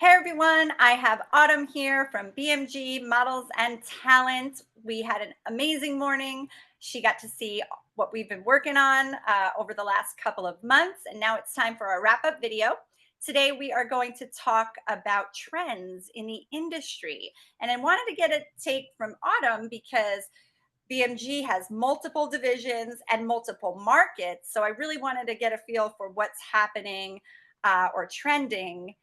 Hey everyone, I have Autumn here from BMG Models and Talent. We had an amazing morning. She got to see what we've been working on over the last couple of months, and now it's time for our wrap up video. Today, we are going to talk about trends in the industry. And I wanted to get a take from Autumn because BMG has multiple divisions and multiple markets. So I really wanted to get a feel for what's happening or trending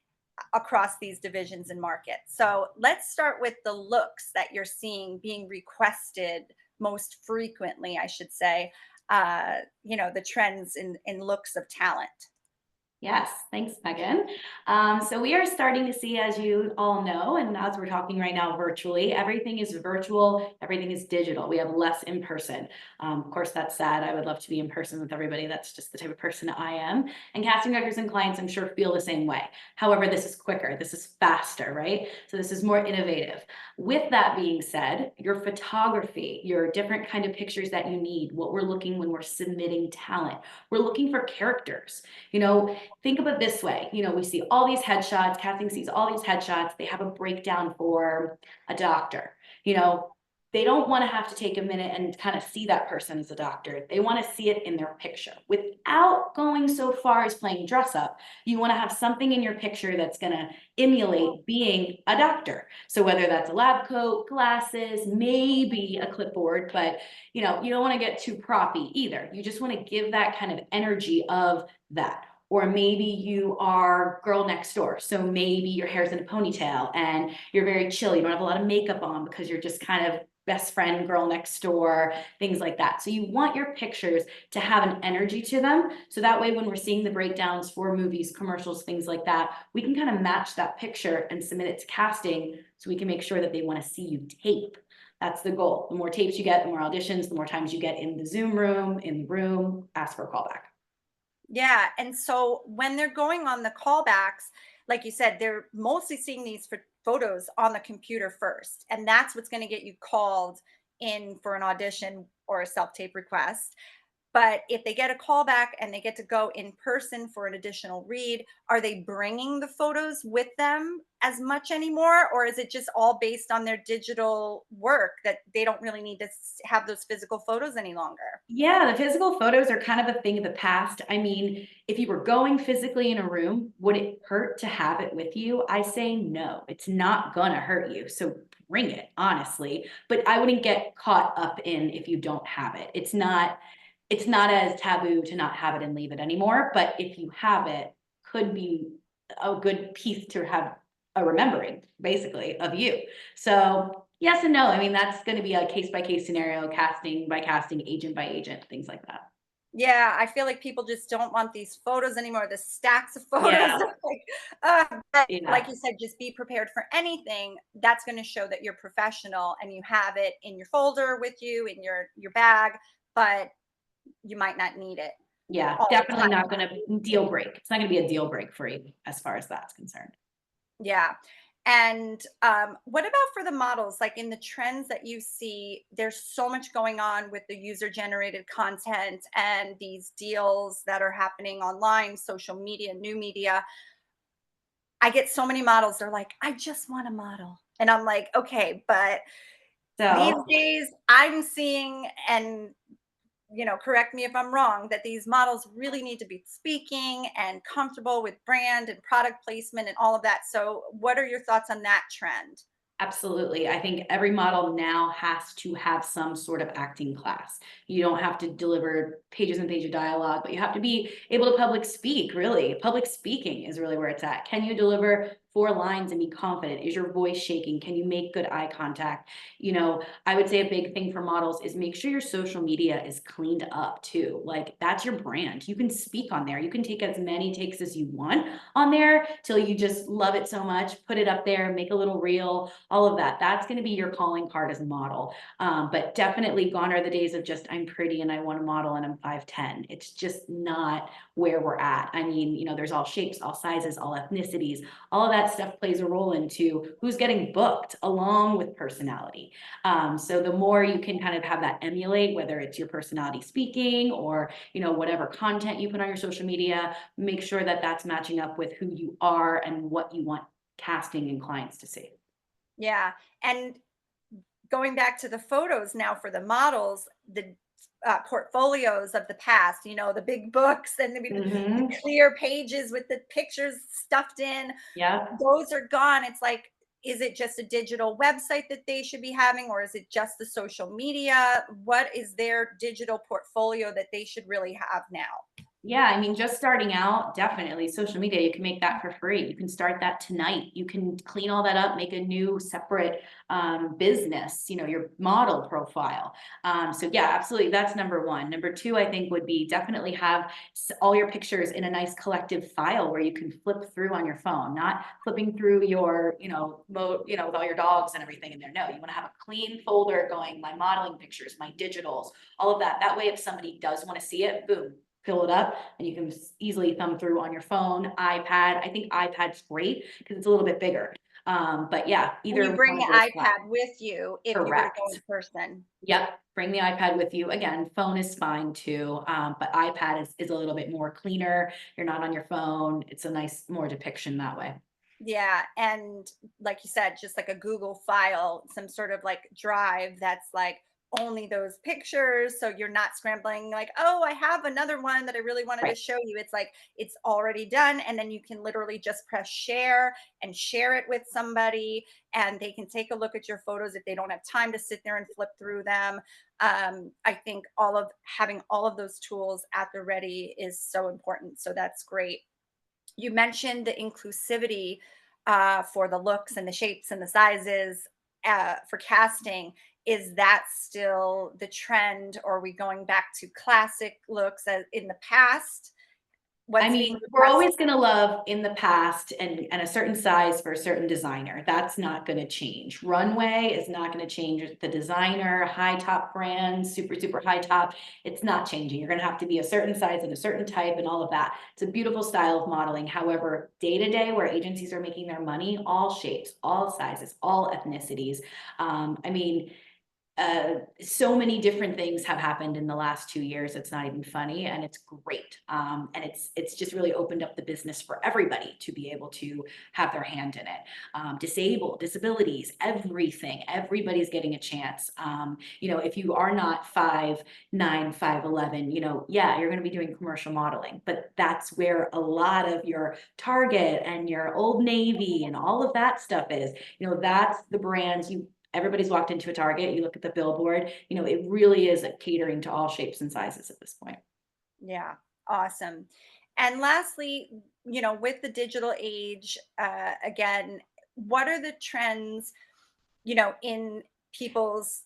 across these divisions and markets. So let's start with the looks that you're seeing being requested most frequently, I should say. The trends in looks of talent. Yes, thanks, Megan. So we are starting to see, as you all know, and as we're talking right now virtually, everything is virtual, everything is digital. We have less in person. Of course, that's sad. I would love to be in person with everybody. That's just the type of person I am. And casting directors and clients, I'm sure, feel the same way. However, this is quicker, this is faster, right? So this is more innovative. With that being said, your photography, your different kind of pictures that you need, what we're looking when we're submitting talent, we're looking for characters. Think of it this way. We see all these headshots, casting sees all these headshots. They have a breakdown for a doctor. They don't want to have to take a minute and kind of see that person as a doctor. They want to see it in their picture without going so far as playing dress up. You want to have something in your picture that's going to emulate being a doctor. So whether that's a lab coat, glasses, maybe a clipboard, but you don't want to get too proppy either. You just want to give that kind of energy of that. Or maybe you are girl next door. So maybe your hair's in a ponytail and you're very chill. You don't have a lot of makeup on because you're just kind of best friend, girl next door, things like that. So you want your pictures to have an energy to them. So that way, when we're seeing the breakdowns for movies, commercials, things like that, we can kind of match that picture and submit it to casting so we can make sure that they want to see you tape. That's the goal. The more tapes you get, the more auditions, the more times you get in the Zoom room, in the room, ask for a callback. Yeah. And so when they're going on the callbacks, like you said, they're mostly seeing these photos on the computer first. And that's what's going to get you called in for an audition or a self tape request. But if they get a call back and they get to go in person for an additional read, are they bringing the photos with them as much anymore? Or is it just all based on their digital work that they don't really need to have those physical photos any longer? Yeah, the physical photos are kind of a thing of the past. I mean, if you were going physically in a room, would it hurt to have it with you? I say no, it's not gonna hurt you. So bring it, honestly. But I wouldn't get caught up in if you don't have it. It's not as taboo to not have it and leave it anymore. But if you have it, could be a good piece to have a remembering, basically, of you. So yes and no. I mean, that's going to be a case by case scenario, casting by casting, agent by agent, things like that. Yeah, I feel like people just don't want these photos anymore, the stacks of photos. Yeah. But like Yeah. you said, just be prepared for anything. That's going to show that you're professional and you have it in your folder with you in your bag, but you might not need it Yeah. all the Definitely time. not going to deal break. It's not going to be a deal break for you as far as that's concerned. Yeah. And what about for the models? Like in the trends that you see, there's so much going on with the user generated content and these deals that are happening online, social media, new media. I get so many models. They're like, I just want a model. And I'm like, okay, but these So days I'm seeing, and correct me if I'm wrong, that these models really need to be speaking and comfortable with brand and product placement and all of that. So, what are your thoughts on that trend? absolutely. I think every model now has to have some sort of acting class. You don't have to deliver pages and pages of dialogue, but you have to be able to public speak, really. Public speaking is really where it's at. Can you deliver 4 lines and be confident? Is your voice shaking? Can you make good eye contact? I would say a big thing for models is make sure your social media is cleaned up too. Like that's your brand. You can speak on there. You can take as many takes as you want on there till you just love it so much. Put it up there, make a little reel, all of that. That's going to be your calling card as a model. But definitely gone are the days of just I'm pretty and I want a model and I'm 5'10". It's just not where we're at. I mean, there's all shapes, all sizes, all ethnicities, all of that stuff plays a role into who's getting booked along with personality. So the more you can kind of have that emulate, whether it's your personality speaking or, whatever content you put on your social media, make sure that that's matching up with who you are and what you want casting and clients to see. Yeah. And going back to the photos now for the models, the portfolios of the past, the big books and the Hmm. clear pages with the pictures stuffed in, Yep. those are gone. It's like, is it just a digital website that they should be having, or is it just the social media? What is their digital portfolio that they should really have now? Yeah, I mean, just starting out, definitely social media, you can make that for free. You can start that tonight. You can clean all that up, make a new separate business, your model profile. So yeah, absolutely. That's number one. Number two, I think would be definitely have all your pictures in a nice collective file where you can flip through on your phone, not flipping through your, with all your dogs and everything in there. No, you want to have a clean folder going, my modeling pictures, my digitals, all of that. That way, if somebody does want to see it, boom, fill it up and you can easily thumb through on your phone, iPad. I think iPad's great because it's a little bit bigger. But yeah, And you either bring one of the those platforms. iPad with you if you were to go in Correct. person. Yep. Bring the iPad with you. Again, phone is fine too. But iPad is a little bit more cleaner. You're not on your phone. It's a nice more depiction that way. Yeah, and like you said, just like a Google file, some sort of like drive that's like only those pictures. So you're not scrambling like, oh, I have another one that I really wanted to Right. show you. It's like it's already done. And then you can literally just press share and share it with somebody, and they can take a look at your photos if they don't have time to sit there and flip through them. I think having all of those tools at the ready is so important. So that's great. You mentioned the inclusivity for the looks and the shapes and the sizes for casting. Is that still the trend, or are we going back to classic looks as in the past? I What's mean, being we're requested? always going to love in the past and a certain size for a certain designer. That's not going to change. Runway is not going to change the designer, high top brands, super, super high top. It's not changing. You're going to have to be a certain size and a certain type and all of that. It's a beautiful style of modeling. However, day to day, where agencies are making their money, all shapes, all sizes, all ethnicities. I mean, so many different things have happened in the last 2 years. It's not even funny, and it's great. And it's just really opened up the business for everybody to be able to have their hand in it. Disabled, disabilities, everything. Everybody's getting a chance. If you are not 5'9", 5'11", yeah, you're going to be doing commercial modeling, but that's where a lot of your Target and your Old Navy and all of that stuff is. That's the brands you everybody's walked into a Target, you look at the billboard, it really is catering to all shapes and sizes at this point. Yeah, awesome. And lastly, with the digital age, again, what are the trends, in people's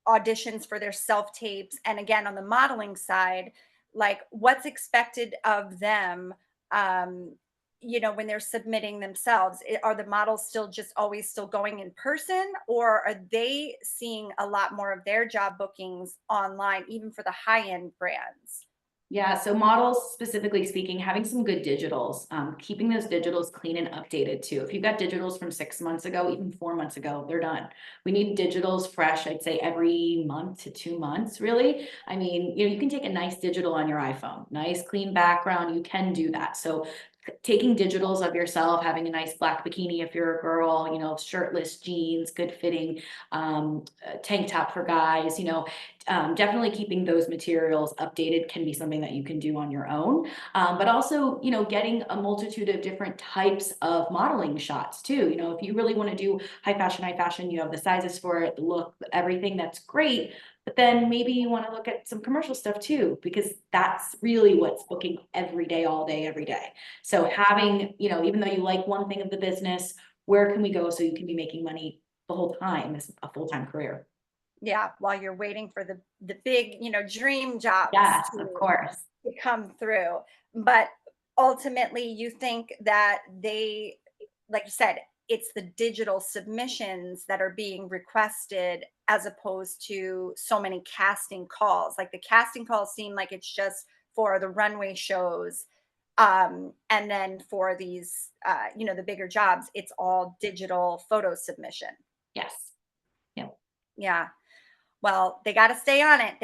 auditions for their self tapes, and again on the modeling side, like what's expected of them, um when they're submitting themselves? Are the models still just always still going in person, or are they seeing a lot more of their job bookings online, even for the high end brands? Yeah, so models specifically speaking, having some good digitals, keeping those digitals clean and updated too. If you've got digitals from 6 months ago, even 4 months ago, they're done. We need digitals fresh, I'd say every month to 2 months, really. I mean, you can take a nice digital on your iPhone, nice clean background, you can do that. So taking digitals of yourself, having a nice black bikini if you're a girl, shirtless jeans, good fitting, tank top for guys, definitely keeping those materials updated can be something that you can do on your own. But also, getting a multitude of different types of modeling shots too. If you really want to do high fashion, you have the sizes for it, the look, everything, that's great. But then maybe you want to look at some commercial stuff too, because that's really what's booking every day, all day, every day. So having, even though you like one thing of the business, where can we go so you can be making money the whole time as a full-time career? Yeah, while you're waiting for the big, dream jobs Yes, of course. to come through. But ultimately, you think that like you said, it's the digital submissions that are being requested as opposed to so many casting calls. Like the casting calls seem like it's just for the runway shows. And then for these, the bigger jobs, it's all digital photo submission. Yes. Yep. Yeah. Well, they got to stay on it.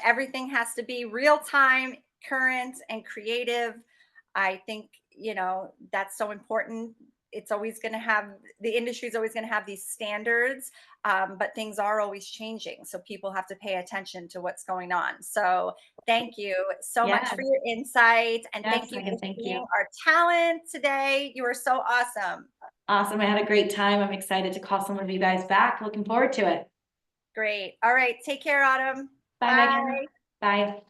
Everything has to be real time, current, and creative. I think, that's so important. it's always going to have, the industry is always going to have these standards, but things are always changing. So people have to pay attention to what's going on. So thank you so much Yeah, for your insight. And yes, thank you Megan, for thank being you. our talent today. You are so awesome. Awesome. I had a great time. I'm excited to call some of you guys back. Looking forward to it. Great. All right. Take care, Autumn. Bye, Bye. Megan. Bye.